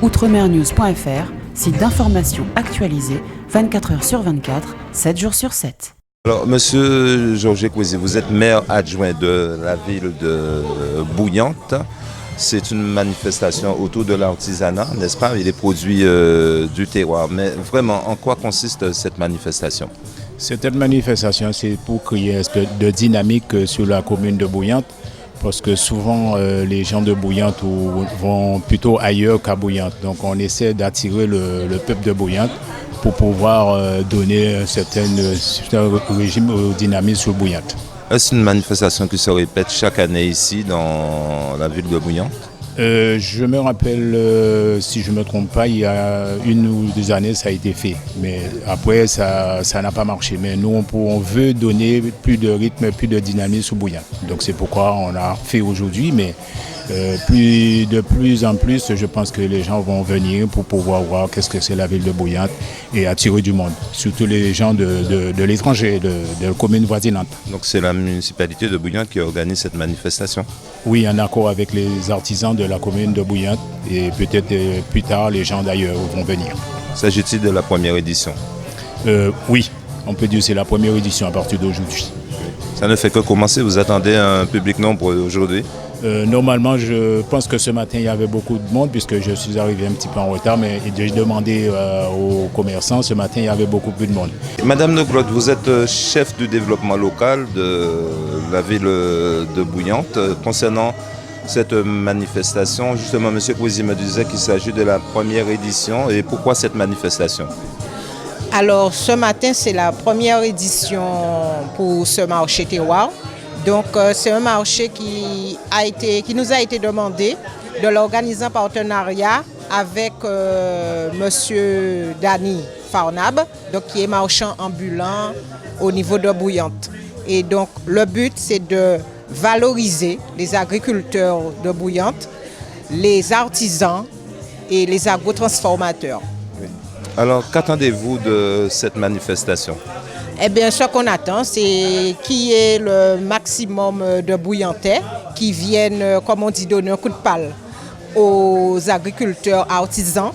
Outremernews.fr, site d'information actualisé 24 heures sur 24, 7 jours sur 7. Alors, Monsieur Georges Kwesi, vous êtes maire adjoint de la ville de Bouillante. C'est une manifestation autour de l'artisanat, n'est-ce pas, et des produits du terroir. Mais vraiment, en quoi consiste cette manifestation? Cette manifestation, c'est pour créer une espèce de dynamique sur la commune de Bouillante, parce que souvent les gens de Bouillante vont plutôt ailleurs qu'à Bouillante. Donc on essaie d'attirer le peuple de Bouillante pour pouvoir donner un certain régime au dynamisme sur Bouillante. Est-ce une manifestation qui se répète chaque année ici dans la ville de Bouillante? Je me rappelle, si je ne me trompe pas, il y a 1 ou 2 années, ça a été fait. Mais après, ça n'a pas marché. Mais nous, on veut donner plus de rythme, plus de dynamisme sur Bouillante. Donc c'est pourquoi on a fait aujourd'hui. Mais de plus en plus, je pense que les gens vont venir pour pouvoir voir qu'est-ce que c'est la ville de Bouillante et attirer du monde. Surtout les gens de l'étranger, de la commune voisinante. Donc c'est la municipalité de Bouillante qui organise cette manifestation? Oui, en accord avec les artisans de la commune de Bouillante et peut-être plus tard les gens d'ailleurs vont venir. S'agit-il de la première édition? Oui, on peut dire que c'est la première édition à partir d'aujourd'hui. Ça ne fait que commencer, vous attendez un public nombreux aujourd'hui? Normalement, je pense que ce matin, il y avait beaucoup de monde puisque je suis arrivé un petit peu en retard, mais j'ai demandé aux commerçants, ce matin, il y avait beaucoup plus de monde. Madame Neglotte, vous êtes chef du développement local de la ville de Bouillante. Concernant cette manifestation, justement, M. Kwesi me disait qu'il s'agit de la première édition. Et pourquoi cette manifestation? Alors, ce matin, c'est la première édition pour ce marché terroir. Donc, c'est un marché qui nous a été demandé de l'organiser en partenariat avec M. Dany Farnab, donc, qui est marchand ambulant au niveau de Bouillante. Et donc, le but, c'est de valoriser les agriculteurs de Bouillante, les artisans et les agrotransformateurs. Alors, qu'attendez-vous de cette manifestation? Eh bien, ce qu'on attend, c'est qu'il y ait le maximum de Bouillantais qui viennent, comme on dit, donner un coup de palle aux agriculteurs artisans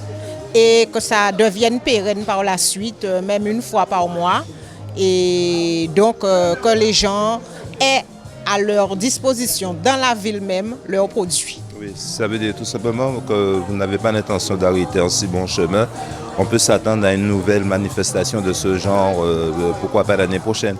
et que ça devienne pérenne par la suite, même 1 fois par mois. Et donc, que les gens aient à leur disposition, dans la ville même, leurs produits. Oui, ça veut dire tout simplement que vous n'avez pas l'intention d'arrêter en si bon chemin. On peut s'attendre à une nouvelle manifestation de ce genre, pourquoi pas l'année prochaine?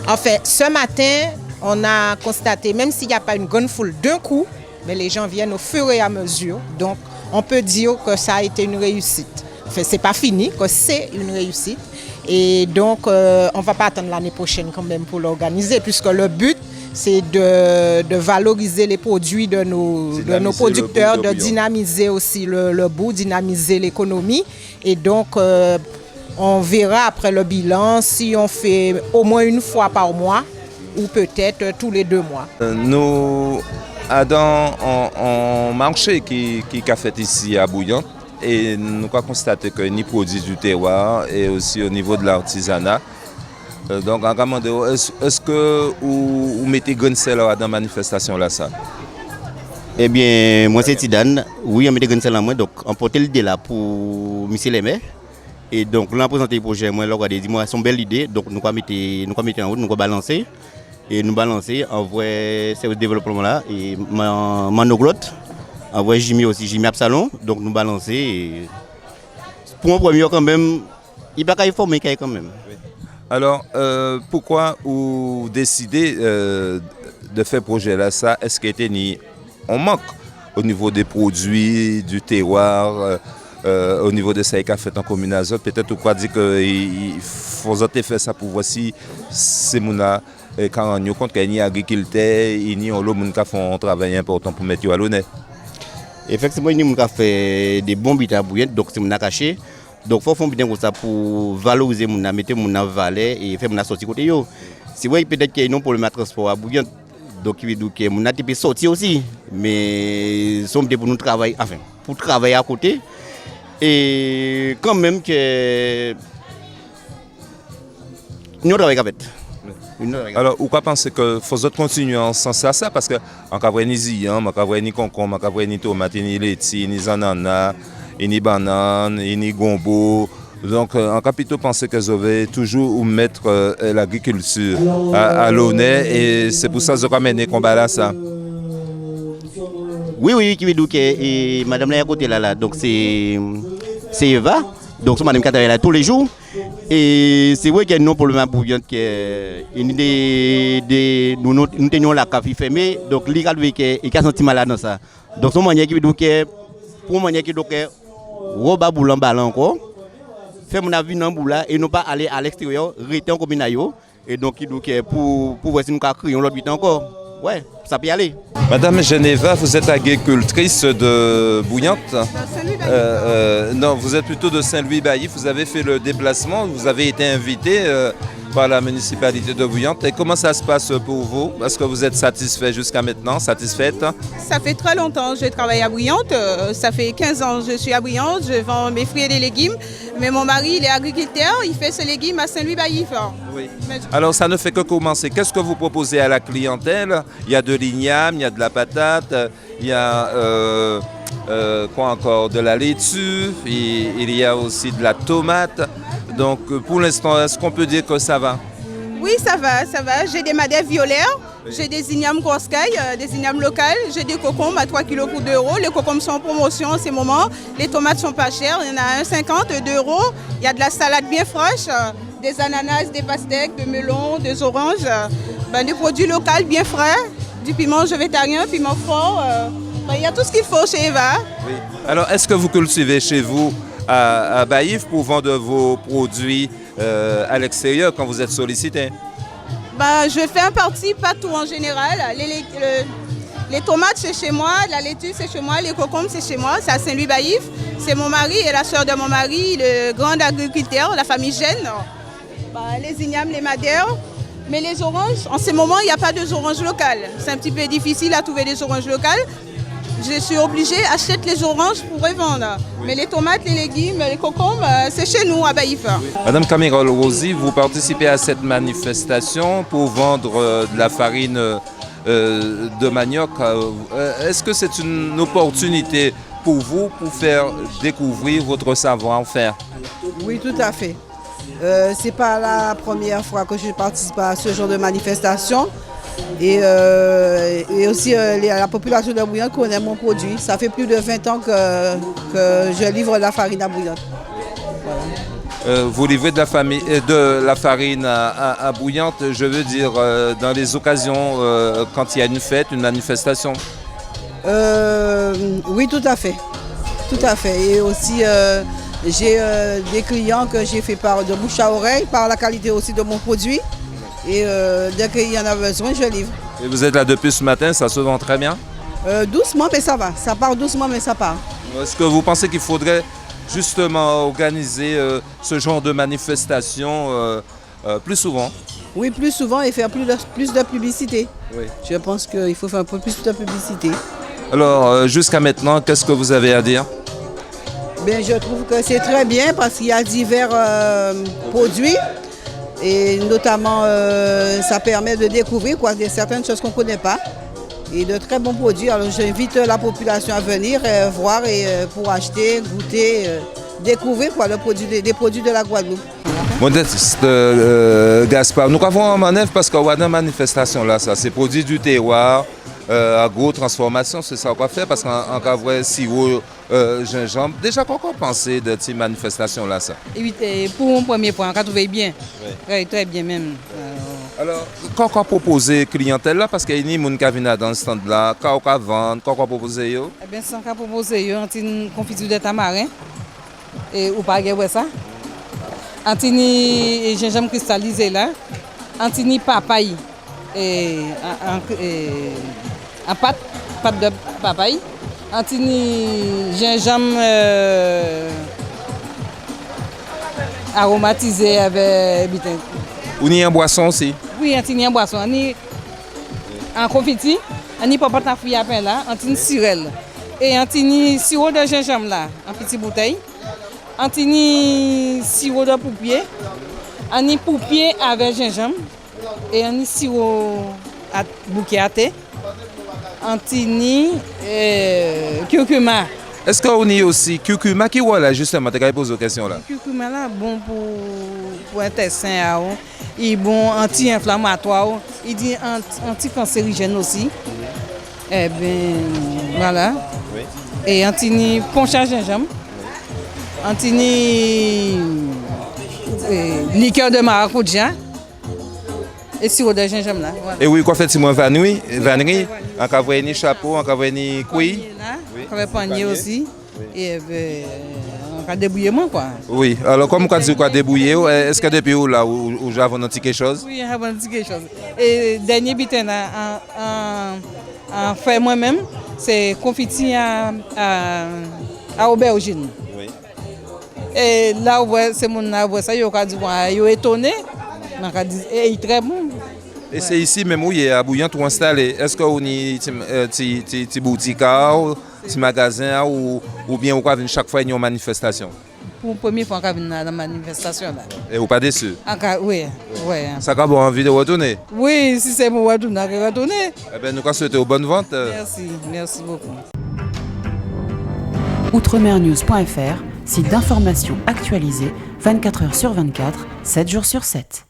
En fait, ce matin, on a constaté, même s'il n'y a pas une grande foule d'un coup, mais les gens viennent au fur et à mesure. Donc, on peut dire que ça a été une réussite. Enfin, ce n'est pas fini, que c'est une réussite. Et donc, on ne va pas attendre l'année prochaine quand même pour l'organiser, puisque le but, c'est de valoriser les produits de nos producteurs, de dynamiser aussi le bout, dynamiser l'économie. Et donc, on verra après le bilan si on fait au moins 1 fois par mois ou peut-être tous les 2 mois. Nous avons un marché qui a fait ici à Bouillante et nous avons constaté que ni produits du terroir et aussi au niveau de l'artisanat. Donc, en Gamandéo, est-ce que vous mettez Gonsel dans la manifestation là ça? Eh bien, moi c'est Tidane. Oui, on met Gonsel là moi, donc on porte l'idée là pour M. Lemay. Et donc, là, on présente le projet, moi, là, dit moi, c'est une belle idée. Donc, nous allons mettre en route, nous allons balancer. Et nous balancer en vrai service de développement là. Et Manoglotte, en vrai Jimmy aussi, Jimmy Absalon. Donc, nous balancer. Et pour un premier, quand même, il n'y a pas qu'à former quand même. Alors, pourquoi vous décidez de faire projet là ça? Est-ce qu'il y a un manque au niveau des produits, du terroir, au niveau de ça qu'a fait en commune Azote? Peut-être ou quoi dire qu'il faut faire ça pour voir si ces gens-là, quand on compte qu'il y a des agriculteurs, il y a des gens qui font un travail important pour mettre à l'honneur. Effectivement, il y a des gens qui font des bons bits à Bouillante, donc c'est mon caché. Donc, il faut faire bien ça pour valoriser mon mettre mon valet et faire mon sortie côté yo. C'est vrai peut-être qu'il y a non pour le transport à Bouillante. Donc il veut dire que mon peut sortir aussi, mais c'est pour nous travailler, enfin, pour travailler à côté. Et quand même que nous travaillons avec. Alors, vous pensez que faut continuer en sens à ça parce que en cas ni zian, en cas ni concombre, en cas ni tomate, ni laitier, ni ananas. il y a banane, il y a gombo. Donc, en capitaux, pensez que vous avez toujours mettre l'agriculture à l'honneur et c'est pour ça que vous avez mené combat là ça. Oui, qui veut dire que madame là à côté là, donc c'est Eva, donc c'est madame qui travaille là tous les jours. Et c'est vrai qu'il y a un problème à bouillante nous tenions la café fermée, donc il y a un senti malade dans ça. Donc c'est une manière qui veut dire que pour une manière qui veut dire que roba boulant ballon encore, faire mon avis dans boula et non pas aller à l'extérieur, rester en commune et donc il dit que pour voir si nous créons l'autre but encore. Ouais, ça peut y aller. Madame Geneva, vous êtes agricultrice de Bouillante. Non, vous êtes plutôt de Saint-Louis-Baillif. Vous avez fait le déplacement, vous avez été invité par la municipalité de Bouillante. Et comment ça se passe pour vous? Est-ce que vous êtes satisfait jusqu'à maintenant, satisfaite? Ça fait très longtemps que je travaille à Bouillante. Ça fait 15 ans que je suis à Bouillante. Je vends mes fruits et des légumes. Mais mon mari, il est agriculteur. Il fait ses légumes à Saint-Louis-Baillif. Oui. Alors, ça ne fait que commencer. Qu'est-ce que vous proposez à la clientèle? Il y a de l'igname, il y a de la patate, il y a quoi encore? De la laitue, il y a aussi de la tomate. Donc, pour l'instant, est-ce qu'on peut dire que ça va? Oui, ça va. J'ai des madères violaires, j'ai des ignames Groskaï, des ignames locales, j'ai des cocombes à 3 kg pour 2 €. Les cocombes sont en promotion en ce moment. Les tomates sont pas chères, il y en a 1,50 €, 2 €. Il y a de la salade bien fraîche, des ananas, des pastèques, des melons, des oranges, des produits locaux bien frais, du piment végétarien, piment fort. Il y a tout ce qu'il faut chez Eva. Oui. Alors, est-ce que vous cultivez chez vous à Baillif pour vendre vos produits à l'extérieur quand vous êtes sollicité? Je fais un parti, pas tout en général. Les tomates, c'est chez moi, la laitue, c'est chez moi, les concombres, c'est chez moi, c'est à Saint-Louis-Baillif. C'est mon mari et la soeur de mon mari, le grand agriculteur, la famille Gênes. Les ignames, les madères. Mais les oranges, en ce moment, il n'y a pas de oranges locales. C'est un petit peu difficile à trouver des oranges locales. Je suis obligée d'acheter les oranges pour revendre. Oui. Mais les tomates, les légumes, les concombres, c'est chez nous à Baillif. Oui. Madame Camirol Rosy, vous participez à cette manifestation pour vendre de la farine de manioc. Est-ce que c'est une opportunité pour vous pour faire découvrir votre savoir-faire? Oui, tout à fait. Ce n'est pas la première fois que je participe à ce genre de manifestation. Et aussi la population de Bouillante connaît mon produit. Ça fait plus de 20 ans que je livre la farine à Bouillante. Voilà. Vous livrez de la farine à Bouillante, je veux dire, dans les occasions, quand il y a une fête, une manifestation? Oui, tout à fait. Tout à fait. Et aussi, j'ai des clients que j'ai fait part de bouche à oreille, par la qualité aussi de mon produit. Et dès qu'il y en a besoin, je livre. Et vous êtes là depuis ce matin, ça se vend très bien? Doucement, mais ça va. Ça part doucement, mais ça part. Est-ce que vous pensez qu'il faudrait justement organiser ce genre de manifestation plus souvent? Oui, plus souvent et faire plus de publicité. Oui. Je pense qu'il faut faire un peu plus de publicité. Alors, jusqu'à maintenant, qu'est-ce que vous avez à dire? Bien, je trouve que c'est très bien parce qu'il y a divers produits. Et notamment, ça permet de découvrir certaines choses qu'on ne connaît pas. Et de très bons produits. Alors j'invite la population à venir voir pour acheter, goûter, découvrir des produits de la Guadeloupe. Modeste Gaspard, nous avons en manœuvre parce qu'on a une manifestation là, ça c'est produit du terroir, agro-transformation, c'est ça qu'on va faire parce qu'en cas de sirop, gingembre, déjà qu'on peut penser de cette manifestation là ça? Oui, pour un premier point, on a trouvé bien, oui, très bien même. Alors, quand on propose clientèle là, parce qu'il y a des gens qui viennent dans le stand là, quand on vend, quand on propose yo? Eh bien, sans qu'on propose une confiture de tamarin, et ou pas ouais ça. Antini gingembre cristallisé là, antini papaye en pâte de papaye, antini gingembre aromatisé avec bitin. Ou ni en boisson aussi? Oui, antini en boisson, en confiture, antini popote à fruits à pain là, antini sirène et antini sirop de gingembre là, en petite bouteille. Antini sirop de poupier, ani poupier avec gingembre et ani sirop à bouquet à thé, antini curcuma Est-ce qu'on y a aussi curcuma qui voilà justement, tu as posé la question là. Le curcuma là, bon pour intestin, il est bon anti-inflammatoire, il dit anti-cancérigène aussi. Eh bien, voilà. Oui. Et anti-punch à gingembre, liqueur de maracuja et sirop de gingembre là. Voilà. Et oui, quoi fait-il moi vannerie, en cavoyer ni chapeau, en cavoyer ni couille. On va panier aussi. Et on va débouiller moins quoi. Oui, alors comme on dit quoi débouiller, est-ce que depuis où là où j'avais un petit quelque chose? Oui, on a un petit quelque chose. Et dernier bitin en fait moi-même, c'est confiture à aubergine. Oui. Et là où c'est mon arbre, ça, il a dit, il est étonné. Et il est très bon. Et c'est ici même où il est à Bouillon tout installé. Est-ce qu'on y a des boutiques, des magasins ou bien on va venir chaque fois à une manifestation? Pour la première fois qu'on vient dans la manifestation. Là. Et vous pas déçu? Oui, oui. Ça va avoir envie de retourner? Oui, si c'est pour retourner, on va retourner. Eh bien, nous allons souhaiter bonnes ventes. Merci beaucoup. Outremernews.fr, site d'information actualisé 24 h sur 24, 7 jours sur 7.